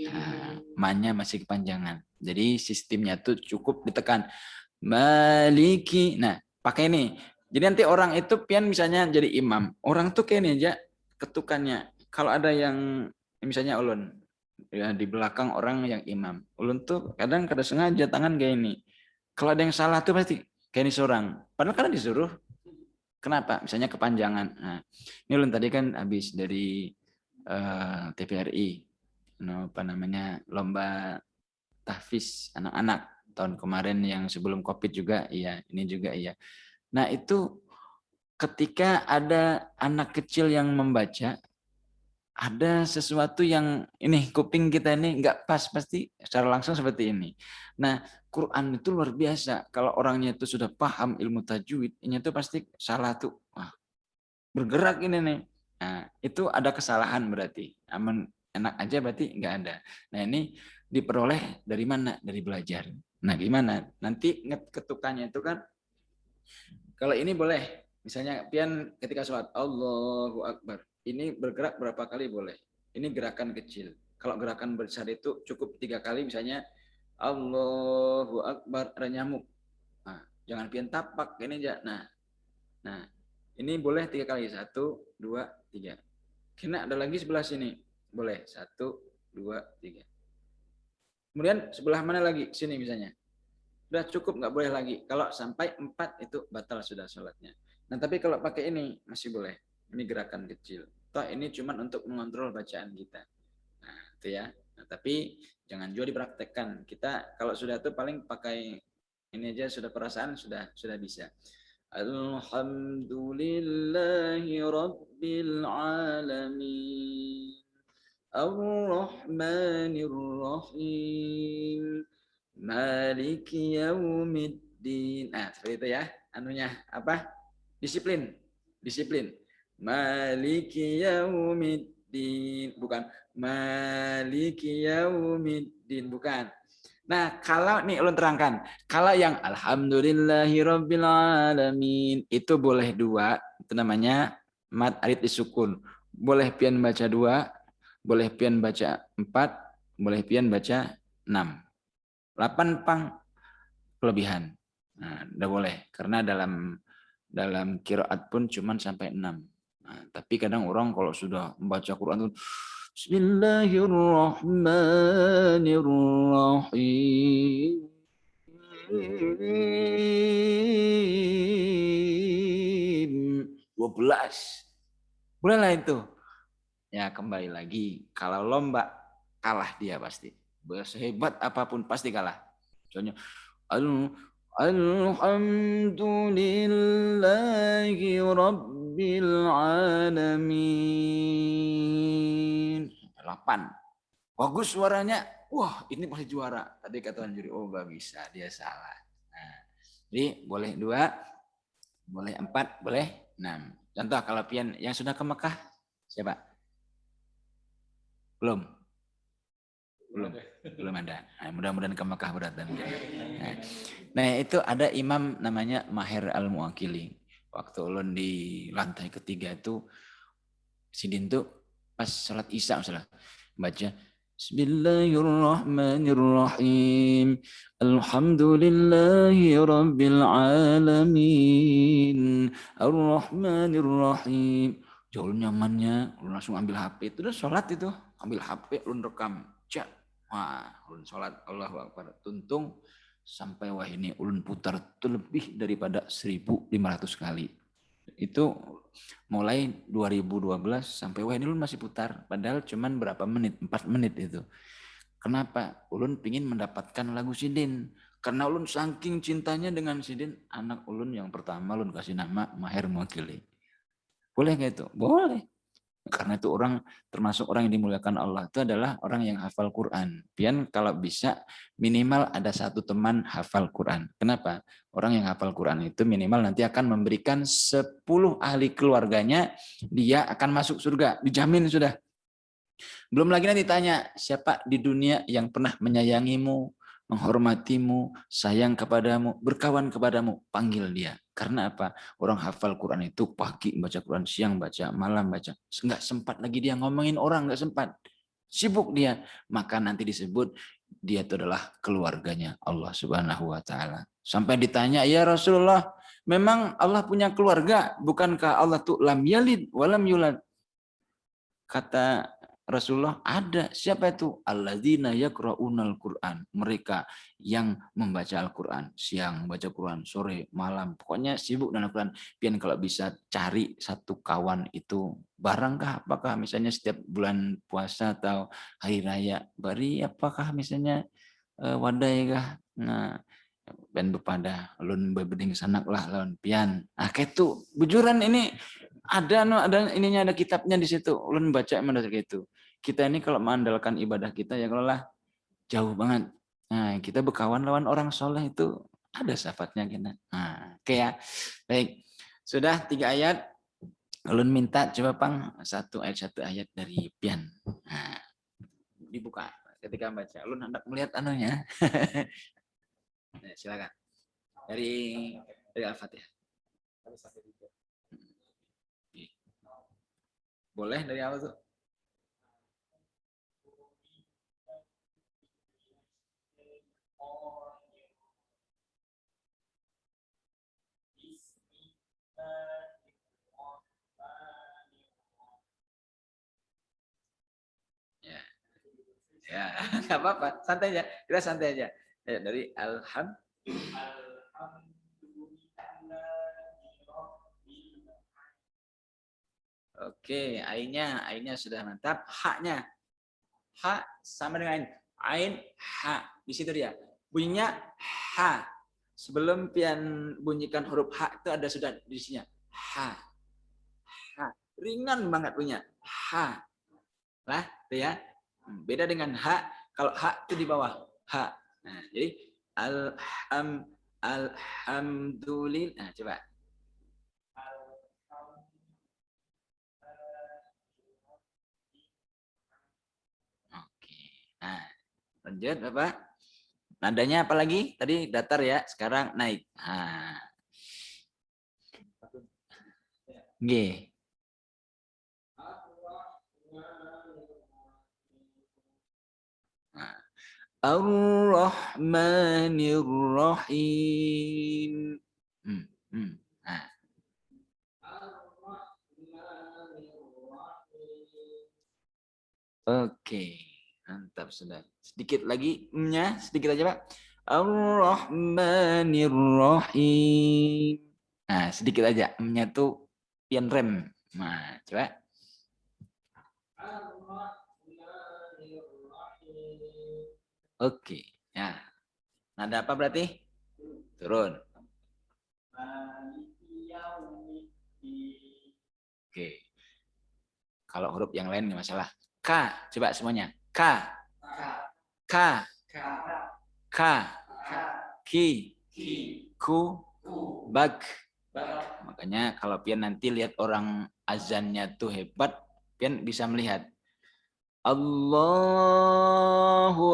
Nah, ma-nya masih kepanjangan. Jadi sistemnya tuh cukup ditekan. Maliki. Nah, pakai ini. Jadi nanti orang itu pian misalnya jadi imam. Orang tuh kayak ini aja ketukannya. Kalau ada yang misalnya ulun ya di belakang orang yang imam. Ulun tuh kadang sengaja tangan kayak ini. Kalau ada yang salah tuh pasti kayak ini seorang. Padahal kan disuruh. Kenapa? Misalnya kepanjangan. Nah, ini ulun tadi kan habis dari TVRI. Apa namanya? Lomba tahfiz anak-anak tahun kemarin yang sebelum Covid juga iya, ini juga iya. Nah, itu ketika ada anak kecil yang membaca, ada sesuatu yang ini kuping kita ini nggak pas, pasti secara langsung seperti ini. Nah, Quran itu luar biasa. Kalau orangnya itu sudah paham ilmu tajwid, ini tuh pasti salah tuh. Wah, bergerak ini nih. Nah, itu ada kesalahan berarti. Aman enak aja berarti nggak ada. Nah, ini diperoleh dari mana? Dari belajar. Nah, gimana? Nanti ketukannya itu kan, kalau ini boleh. Misalnya pian ketika sholat, Allahu Akbar. Ini bergerak berapa kali boleh. Ini gerakan kecil. Kalau gerakan besar itu cukup 3 kali, misalnya Allahu Akbar, ada nyamuk. Nah, jangan pian tapak ini aja. Nah, ini boleh 3 kali. 1, 2, 3. Kena ada lagi sebelah sini. Boleh. 1, 2, 3. Kemudian sebelah mana lagi? Sini misalnya. Sudah cukup, nggak boleh lagi. Kalau sampai 4 itu batal sudah sholatnya. Nah, tapi kalau pakai ini masih boleh. Ini gerakan kecil. Toh ini cuma untuk mengontrol bacaan kita. Nah, itu ya. Nah, tapi jangan juga dipraktekkan. Kita kalau sudah tuh paling pakai ini aja, sudah perasaan sudah bisa. Alhamdulillahi Rabbil Alamin Ar-Rahmanir Rahim Maliki Yaumiddin. Nah, seperti itu ya. Anunya apa? Disiplin. Maliki Yaumiddin. Bukan Maliki Yaumiddin. Bukan. Nah, kalau nih ulun terangkan. Kalau yang Alhamdulillahirabbil alamin itu boleh 2. Itu namanya mad arid disukun. Boleh pian baca 2. Boleh pian baca 4. Boleh pian baca 6. 8 pang kelebihan. Nah, udah boleh karena dalam qiraat pun cuma sampai 6. Nah, tapi kadang orang kalau sudah membaca Quran itu Bismillahirrahmanirrahim 12. Bolehlah itu. Ya, kembali lagi kalau lomba kalah dia pasti. Sehebat apapun pasti kalah. Contohnya Alhamdulillahi Rabbil Alamin. 8. Bagus suaranya. Wah, ini pasti juara. Tadi kata juri, oh gak bisa, dia salah. Nah, jadi boleh 2, boleh 4, boleh 6. Contoh kalau pian yang sudah ke Mekah, siapa? Belum ada. Nah, mudah-mudahan ke Mekah beratan. Nah, itu ada imam namanya Maher Al-Muakili. Waktu ulun di lantai ketiga itu sidin tuh pas salat Isya misalnya baca Bismillahirrahmanirrahim. Alhamdulillahi rabbil alamin. Ar-Rahmanir-Rahim. Jauh nyamannya, lu langsung ambil HP. Itu udah sholat itu. Ambil HP, lu rekam. Cak. Wah, ulun sholat. Allahu Akbar. Tuntung sampai wah ini ulun putar itu lebih daripada 1.500 kali. Itu mulai 2012 sampai wah ini ulun masih putar. Padahal cuman berapa menit? 4 menit itu. Kenapa? Ulun pingin mendapatkan lagu Sidin. Karena ulun saking cintanya dengan Sidin, anak ulun yang pertama ulun kasih nama Maher Mewakili. Boleh nggak itu? Boleh. Karena itu orang termasuk orang yang dimuliakan Allah itu adalah orang yang hafal Quran. Pian kalau bisa minimal ada satu teman hafal Quran. Kenapa? Orang yang hafal Quran itu minimal nanti akan memberikan 10 ahli keluarganya, dia akan masuk surga. Dijamin sudah. Belum lagi nanti tanya, siapa di dunia yang pernah menyayangimu, menghormatimu, sayang kepadamu, berkawan kepadamu, panggil dia. Karena apa? Orang hafal Quran itu pagi baca Quran, siang baca, malam baca. Enggak sempat lagi dia ngomongin orang, enggak sempat. Sibuk dia. Maka nanti disebut dia itu adalah keluarganya Allah Subhanahu wa taala. Sampai ditanya, "Ya Rasulullah, memang Allah punya keluarga? Bukankah Allah tuh lam yalid walam yulad?" Kata Rasulullah, ada. Siapa itu? Alladzina yaqra'unal Qur'an. Mereka yang membaca Al-Quran. Siang baca Quran, sore, malam. Pokoknya sibuk dengan Al-Quran. Pian kalau bisa cari satu kawan itu barangkah? Apakah misalnya setiap bulan puasa atau hari raya? Bari apakah misalnya wadai kah? Nah, ben bepada lun bebeding sanak lah lawan pian. Ah ketu bujuran ini ada ininya, ada kitabnya di situ. Ulun baca mendadak itu. Kita ini kalau mengandalkan ibadah kita ya kalau lah jauh banget. Nah, kita berkawan lawan orang soleh itu ada syafatnya kita. Nah, oke ya. Baik. Sudah 3 ayat. Ulun minta coba Pang satu ayat dari Pian. Nah, dibuka ketika baca. Ulun hendak melihat anunya. Nah, silakan. Dari Al-Fatihah. Boleh dari awal tuh. Ya, ya, nggak apa-apa, santai aja, kita santai aja. Ya, dari Oke, ainnya sudah mantap. Haknya, ha sama dengan ain, ha. Di situ dia. Bunyinya ha. Sebelum pian bunyikan huruf ha itu ada sudah di sini. Ha. Ha. Ringan banget punya. Ha. Lah, itu ya. Beda dengan ha. Kalau ha itu di bawah. Ha. Nah, jadi alhamdulillah. Nah, coba. Oke. Nah, lanjut Bapak. Nadanya apa lagi? Tadi datar ya, sekarang naik. Nah. G. Nah. Ar-Rahmanir-Rahim. Nah. Oke, mantap sudah. Sedikit lagi nya, sedikit aja Pak. Ar-Rahmanir-Rahim. Nah, sedikit aja nya tuh pian rem. Nah, coba. Oke, ya. Nada apa berarti? Turun. Oke. Kalau huruf yang lain nggak masalah. K, coba semuanya. K. K. K. Ki. Ku. Bag. Makanya kalau pian nanti lihat orang azannya tuh hebat, pian bisa melihat. Allahu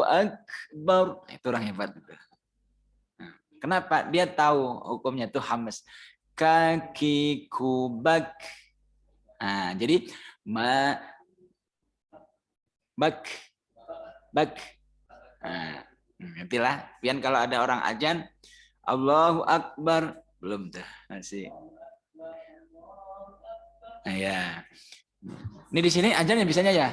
Akbar. Itu orang hebat. Kenapa? Dia tahu hukumnya tuh hamas. Kaki kubak. Nah, jadi bak bak. Nah, nantilah. Pian kalau ada orang azan, Allahu Akbar, belum tuh masih. Nah, ya. Ini di sini azan ya bisanya ya.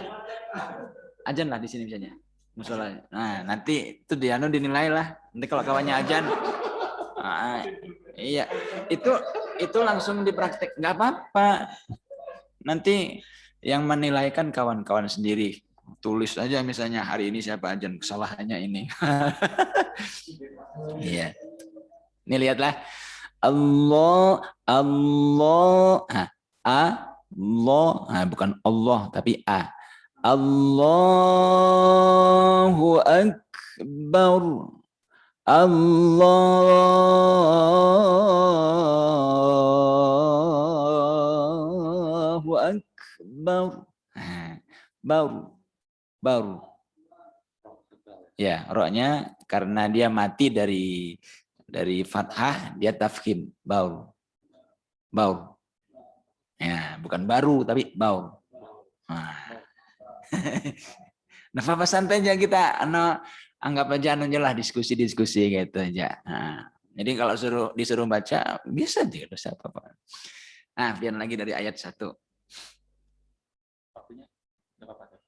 Azan lah di sini bisanya. Musola. Nah, nanti itu Diano dinilai lah. Nanti kalau kawannya azan, iya. Itu langsung dipraktek, nggak apa-apa. Nanti yang menilaikan kawan-kawan sendiri. Tulis aja misalnya hari ini siapa azan, kesalahannya ini. Iya. Ini lihatlah. Allah, Allah, Allah, bukan Allah tapi A. Allahu Akbar. Allahu Akbar. Baru. Ya, roknya karena dia mati dari fathah, dia tafkhim. Baur. Ya, bukan baru tapi baur. Nah, apa santai aja kita, anggap aja lah diskusi gitu aja. Nah, jadi kalau disuruh baca bisa tidak dosa apa-apa. Nah, biar lagi dari ayat 1.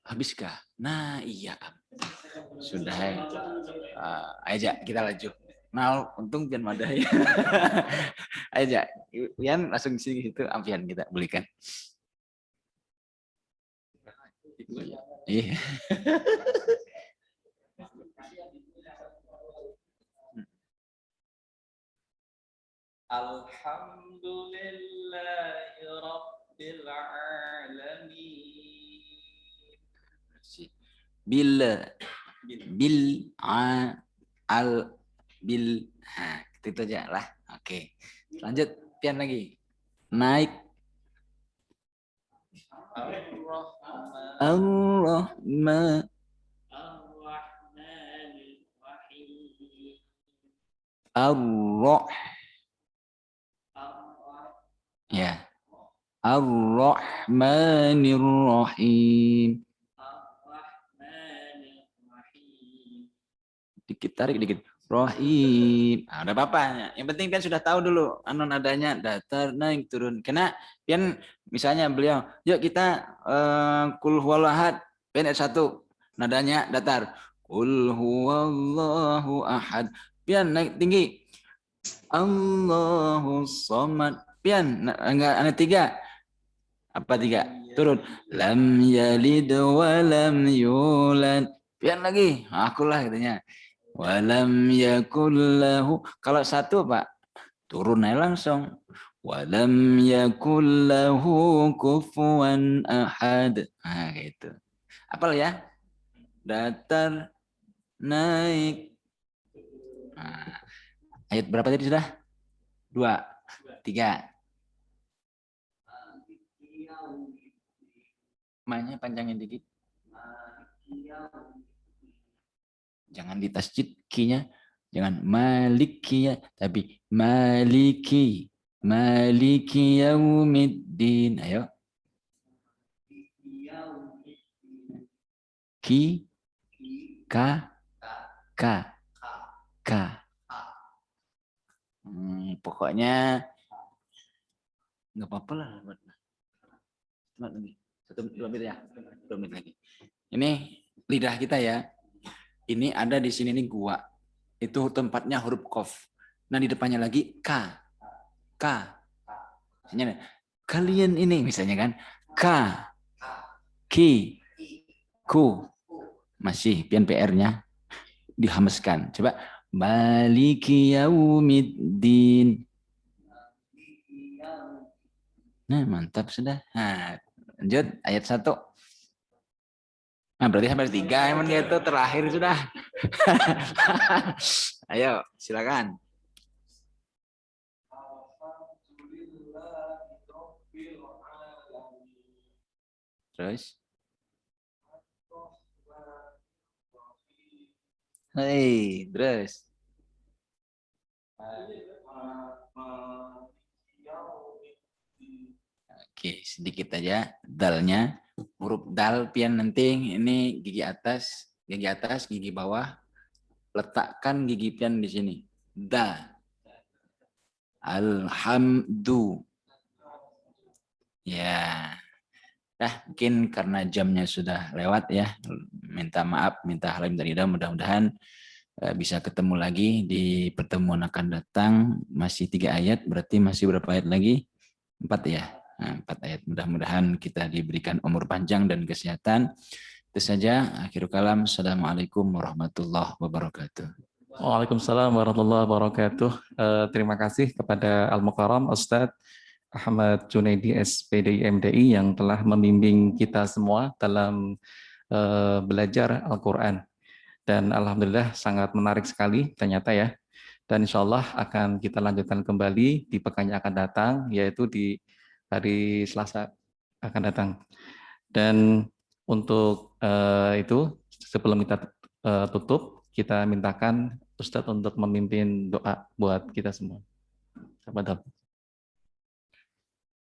Habiskah? Nah, iya. Sudah. Aja kita lanjut. Nah, untung pian madai. Aja. Pian langsung sini situ ampian kita belikan. Iya. Alhamdulillahi Rabbil Alamin. Bil itu aja lah. Oke. Lanjut pian lagi. Naik. Ar-Rahman. Ar-Rah. Ya. Ar-Rahmanir Rahim. Dikit tarik dikit. Rahim. Nah, udah apa-apa. Yang penting kan sudah tahu dulu nadanya datar naik turun. Karena pian misalnya beliau, yuk kita kul huwallahu ahad, pian ayat 1 nadanya datar. Kul huwallahu ahad. Pian naik tinggi. Allahu somad. Pian enggak ada 3. Apa 3? Turun. Lam yalid wa lam yulad. Pian lagi. Akulah katanya. Walam yakullahu. Kalau 1 Pak, turun aja langsung. Walam yakullahu kufuwan ahad. Nah gitu. Apal ya? Datar, naik. Nah, ayat berapa tadi sudah? 2, 3. Mainnya panjangin dikit. Jangan di tasjid ki-nya, jangan maliki ya, tapi maliki yaumiddin. Ayo. Ki ka pokoknya nggak apa-apa lah. Dua menit ya. 2 menit lagi. Ini lidah kita ya. Ini ada di sini nih gua. Itu tempatnya huruf qaf. Nah di depannya lagi k. Misalnya, kalian ini misalnya kan k, ki, ku. Masih pian PR-nya dihameskan. Coba maliki yaumiddin. Nah, mantap sudah. Nah, lanjut ayat 1. Nah, berarti sampai 3 emang gitu terakhir sudah. Ayo, silakan. Terus. Hei, terus. Oke, sedikit aja dalnya. Huruf dal pian nanti ini gigi atas, Gigi atas, gigi bawah. Letakkan gigi pian di sini. Da. Alhamdu. Ya. Mungkin karena jamnya sudah lewat ya. Minta maaf, minta halim dari ida. Mudah-mudahan bisa ketemu lagi di pertemuan akan datang. Masih 3 ayat, berarti masih berapa ayat lagi? 4 ya. 4 ayat. Mudah-mudahan kita diberikan umur panjang dan kesehatan. Itu saja. Akhirul kalam. Assalamualaikum warahmatullahi wabarakatuh. Waalaikumsalam warahmatullahi wabarakatuh. Terima kasih kepada Al-Mukarram Ustadz Ahmad Junaidi SPDI MDI yang telah membimbing kita semua dalam belajar Al-Quran. Dan alhamdulillah sangat menarik sekali ternyata ya. Dan insya Allah akan kita lanjutkan kembali di pekan yang akan datang, yaitu di hari Selasa akan datang. Dan untuk itu sebelum kita tutup, kita mintakan Ustadz untuk memimpin doa buat kita semua. Tafadhol.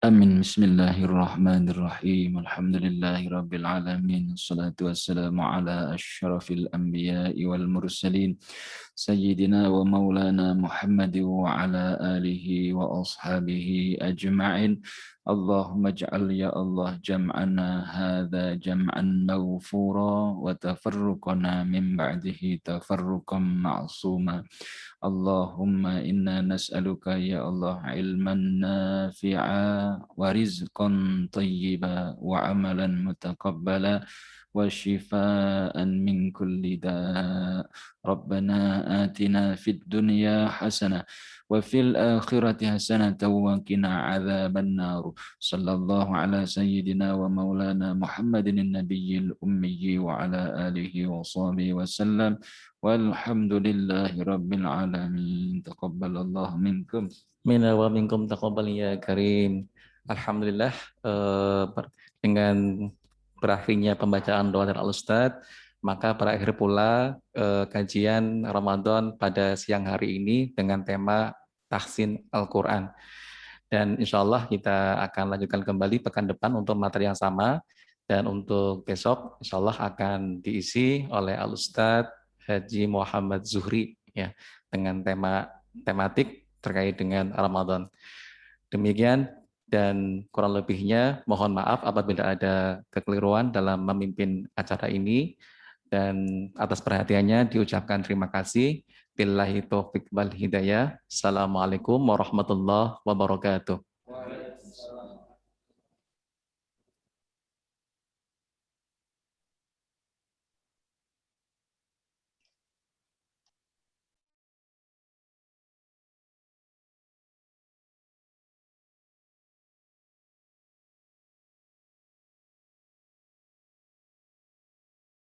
Amin. Bismillahirrahmanirrahim. Alhamdulillahi rabbil alamin. Assalatu wassalamu ala asyrafil anbiya'i wal mursalin. Sayyidina wa maulana Muhammad wa ala alihi wa ashabihi ajma'in. Allahumma ij'al ya Allah jam'ana hadha jam'an mawfura wa tafarruqana min ba'dihi tafarruqan ma'suma. Allahumma inna nas'aluka ya Allah ilman nafi'a wa rizqan tayyiba wa amalan mutaqabbala wa shifaan min kulli da'. Rabbana atina fid dunya hasanah wa fil akhirati hasanah wa qina adzaban nar. Sallallahu ala sayyidina wa maulana Muhammadin nabiyil ummi wa ala alihi wa sahbihi wa sallam. Walhamdulillahi rabbil alamin. Taqabbalallahu minkum. Minna wa minkum taqabbal ya karim. Alhamdulillah dengan berakhirnya pembacaan doa dari Al-Ustadz, maka berakhir pula kajian Ramadan pada siang hari ini dengan tema Tahsin Al-Quran. Dan insya Allah kita akan lanjutkan kembali pekan depan untuk materi yang sama. Dan untuk besok insya Allah akan diisi oleh Al-Ustadz Haji Muhammad Zuhri ya, dengan tematik terkait dengan Ramadan. Demikian dan kurang lebihnya mohon maaf apabila ada kekeliruan dalam memimpin acara ini. Dan atas perhatiannya diucapkan terima kasih. Billahi taufiq wal hidayah. Assalamualaikum warahmatullahi wabarakatuh.